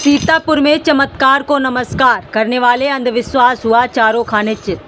सीतापुर में चमत्कार को नमस्कार करने वाले अंधविश्वास हुआ चारों खाने चित।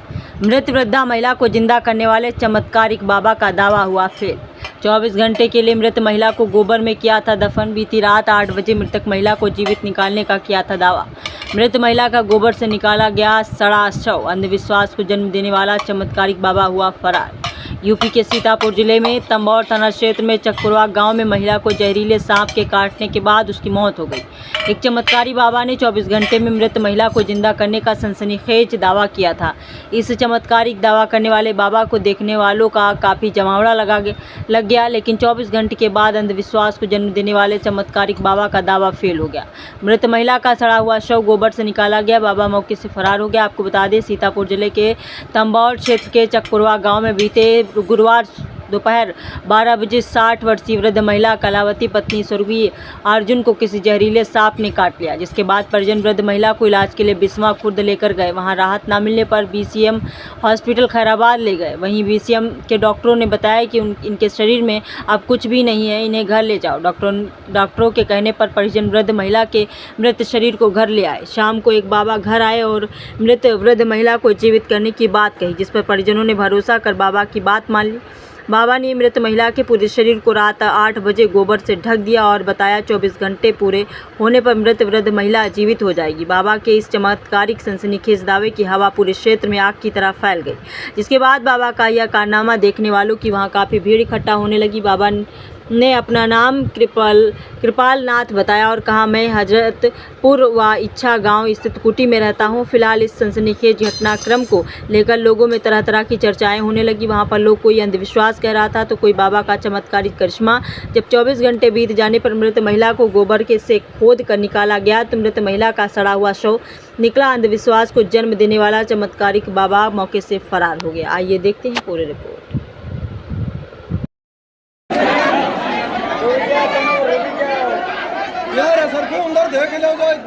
मृत वृद्धा महिला को जिंदा करने वाले चमत्कारिक बाबा का दावा हुआ फेल। 24 घंटे के लिए मृत महिला को गोबर में किया था दफन। बीती रात 8 बजे मृतक महिला को जीवित निकालने का किया था दावा। मृत महिला का गोबर से निकाला गया सड़ा शव। अंधविश्वास को जन्म देने वाला चमत्कारिक बाबा हुआ फरार। यूपी के सीतापुर जिले में तंबौर थाना क्षेत्र में चकपुरवा गांव में महिला को जहरीले सांप के काटने के बाद उसकी मौत हो गई। एक चमत्कारी बाबा ने 24 घंटे में मृत महिला को जिंदा करने का सनसनीखेज दावा किया था। इस चमत्कारिक दावा करने वाले बाबा को देखने वालों का काफ़ी जमावड़ा लग गया, लेकिन 24 घंटे के बाद अंधविश्वास को जन्म देने वाले चमत्कारिक बाबा का दावा फेल हो गया। मृत महिला का सड़ा हुआ शव गोबर से निकाला गया। बाबा मौके से फरार हो गया। आपको बता दें, सीतापुर जिले के तंबौर क्षेत्र के चकपुरवा गाँव में बीते गुरुवार दोपहर 12 बजे 60 वर्षीय वृद्ध महिला कलावती पत्नी स्वर्गीय अर्जुन को किसी जहरीले सांप ने काट लिया, जिसके बाद परिजन वृद्ध महिला को इलाज के लिए बिस्वा खुर्द लेकर गए। वहां राहत न मिलने पर बीसीएम हॉस्पिटल खैराबाद ले गए। वहीं बीसीएम के डॉक्टरों ने बताया कि इनके शरीर में अब कुछ भी नहीं है, इन्हें घर ले जाओ। डॉक्टरों के कहने पर परिजन वृद्ध महिला के मृत शरीर को घर ले आए। शाम को एक बाबा घर आए और मृत वृद्ध महिला को जीवित करने की बात कही, जिस पर परिजनों ने भरोसा कर बाबा की बात मान ली। बाबा ने मृत महिला के पूरे शरीर को रात 8 बजे गोबर से ढक दिया और बताया 24 घंटे पूरे होने पर मृत वृद्ध महिला जीवित हो जाएगी। बाबा के इस चमत्कारिक सनसनीखेज दावे की हवा पूरे क्षेत्र में आग की तरह फैल गई, जिसके बाद बाबा का यह कारनामा देखने वालों की वहां काफ़ी भीड़ इकट्ठा होने लगी। बाबा ने अपना नाम कृपाल नाथ बताया और कहा, मैं हजरतपुर व इच्छा गांव स्थित कुटी में रहता हूं। फिलहाल इस सनसनीखेज घटनाक्रम को लेकर लोगों में तरह तरह की चर्चाएं होने लगी। वहां पर लोग कोई अंधविश्वास कह रहा था तो कोई बाबा का चमत्कारिक करिश्मा। जब 24 घंटे बीत जाने पर मृत महिला को गोबर के से खोद कर निकाला गया तो मृत महिला का सड़ा हुआ शव निकला। अंधविश्वास को जन्म देने वाला चमत्कारिक बाबा मौके से फरार हो गया। आइए देखते हैं पूरी रिपोर्ट। यार सर को अंदर देख लो जाए।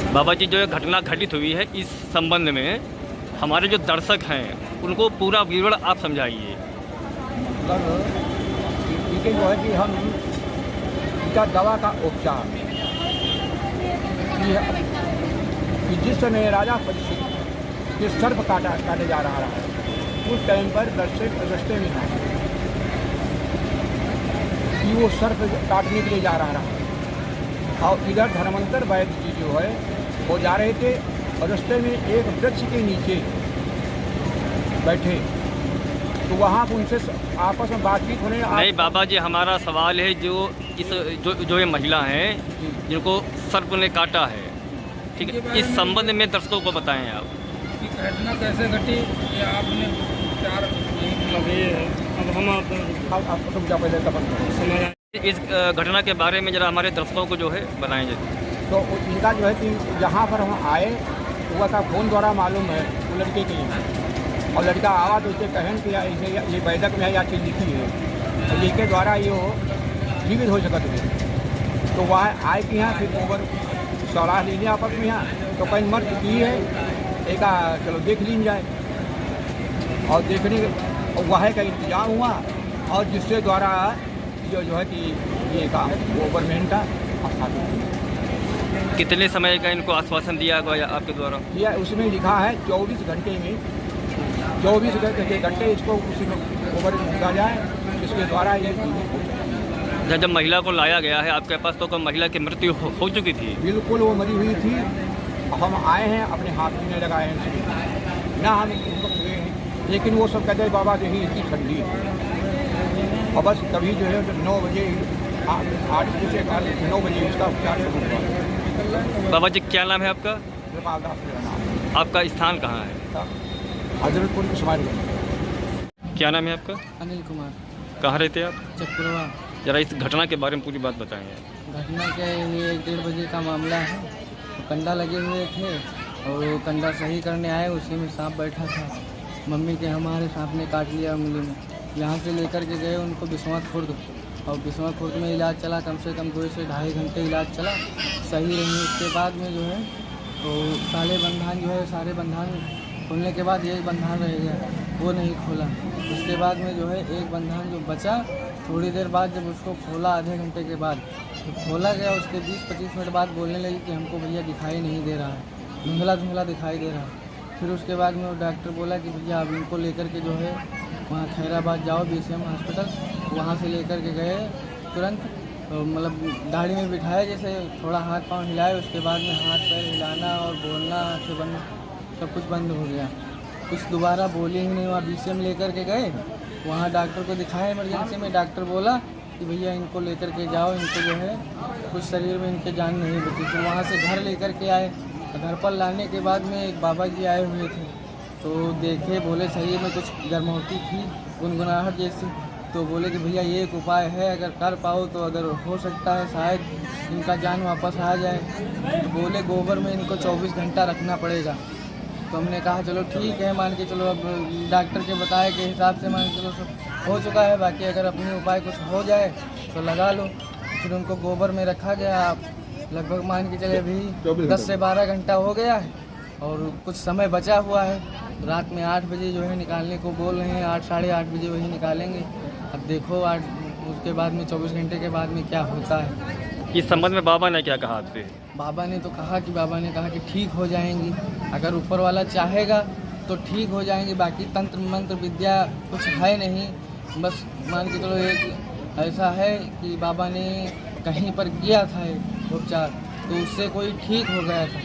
बाबा जी, जो घटना घटित हुई है इस संबंध में हमारे जो दर्शक हैं उनको पूरा विवरण आप समझाइए। मतलब ठीक है, जो है कि हम इनका दवा का उपचार कि जिस समय राजा परीक्षित के सर्प काटे जा रहा है उस टाइम पर दर्शक में था कि वो सर्प काटने के लिए जा रहा है और इधर धर्मांतर वैद्य जी जो है वो जा रहे थे और रास्ते में एक वृक्ष के नीचे बैठे तो वहाँ उनसे आपस में बातचीत होने। नहीं बाबा जी, हमारा सवाल है जो ये महिला हैं जिनको सर्प ने काटा है, ठीक है, इस संबंध में दर्शकों को बताएं आप कि घटना कैसे घटी ये आपने चार अब हम आपको पहले समझ इस घटना के बारे में जरा हमारे दर्शकों को जो है बताएं। तो इनका जो है कि यहाँ पर हम आए तो वह का फ़ोन द्वारा मालूम है वो लड़के के लिए, और लड़का आवा तो उसे कहन कि ये वैदक में है या चीज़ लिखी है तो जिसके द्वारा ये जीवित हो सकते थे। तो वह आए कि यहाँ फिर गोबर सलाह लीजिए आपस में यहाँ तो कहीं मर चुकी है, एक चलो देख लीन जाए और देखने वह का इंतजाम हुआ और जिससे द्वारा जो है कि ये काम गवर्नमेंट का कितने समय का इनको आश्वासन दिया गया आपके द्वारा? किया उसमें लिखा है 24 घंटे में 24 घंटे इसको उसी में गोबर निकाला जाए, इसके द्वारा ये जब महिला को लाया गया है आपके पास तो महिला की मृत्यु हो चुकी थी? बिल्कुल वो मरी हुई थी। हम आए हैं अपने हाथ में लगाए हैं ना हम उनको हुए हैं, लेकिन वो सब कहते हैं बाबा यही इतनी ठंडी और बस कभी जो है 9 बजे 8 बजे से 9 बजे इसका उपचार शुरू हुआ। बाबा जी, क्या नाम है आपका? कृपाल दास। आपका स्थान कहाँ है? हजरतपुर के समाज। क्या नाम है आपका? अनिल कुमार। कहाँ रहते हैं आप? चकपुरवा। जरा इस घटना के बारे में पूरी बात बताएंगे। घटना क्या है, ये 1-1:30 बजे का मामला है। कंडा लगे हुए थे और वो कंडा सही करने आए, उसी में सांप बैठा था। मम्मी के हमारे सांप ने काट लिया उंगली में। यहाँ से लेकर के गए उनको बिस्वा खुर्द, और बिस्वा खुर्द में इलाज चला, कम से कम 2 से ढाई घंटे इलाज चला, सही रही। उसके बाद में जो है तो सारे बंधान जो है, सारे बंधान खोलने के बाद एक बंधान रह गया, वो नहीं खोला। उसके बाद में जो है एक बंधान जो बचा, थोड़ी देर बाद जब उसको खोला, आधे घंटे के बाद तो खोला गया, उसके 20-25 मिनट बाद बोलने लगी कि हमको भैया दिखाई नहीं दे रहा है, धुंधला धुंधला दिखाई दे रहा है। फिर उसके बाद में वो डॉक्टर बोला कि भैया आप इनको लेकर के जो है वहाँ खैराबाद जाओ, BCM हॉस्पिटल। वहाँ से लेकर के गए तुरंत, तो मतलब गाड़ी में बिठाए, जैसे थोड़ा हाथ पांव हिलाए, उसके बाद में हाथ पैर हिलाना और बोलना, आँखें बंद, सब कुछ बंद हो गया। कुछ दोबारा बोले ही नहीं। वहाँ BCM लेकर के गए, वहाँ डॉक्टर को दिखाया इमरजेंसी में। डॉक्टर बोला कि भैया इनको लेकर के जाओ, इनको जो है कुछ शरीर में इनके जान नहीं बची। तो वहाँ से घर लेकर के आए। घर पर लाने के बाद में एक बाबा जी आए हुए थे, तो देखे, बोले शरीर में कुछ गर्मौती थी, गुनगुनाहट जैसी। तो बोले कि भैया ये एक उपाय है, अगर कर पाओ तो अगर हो सकता है शायद इनका जान वापस आ जाए। तो बोले गोबर में इनको 24 घंटा रखना पड़ेगा। तो हमने कहा चलो ठीक है, मान के चलो। अब डॉक्टर के बताए के हिसाब से मान के चलो सब हो चुका है, बाकी अगर अपनी उपाय कुछ हो जाए तो लगा लो। फिर उनको गोबर में रखा गया। आप लगभग मान के चले अभी 10 से 12 घंटा हो गया है और कुछ समय बचा हुआ है। रात में 8 बजे जो है निकालने को बोल रहे हैं, 8 साढ़े 8 बजे वही निकालेंगे। अब देखो उसके बाद में 24 घंटे के बाद में क्या होता है। इस संबंध में बाबा ने क्या कहा आपसे? बाबा ने तो कहा कि ठीक हो जाएंगी, अगर ऊपर वाला चाहेगा तो ठीक हो जाएंगी। बाकी तंत्र मंत्र विद्या कुछ है नहीं, बस मान के चलो एक ऐसा है कि बाबा ने कहीं पर किया था उपचार, तो उससे कोई ठीक हो गया था।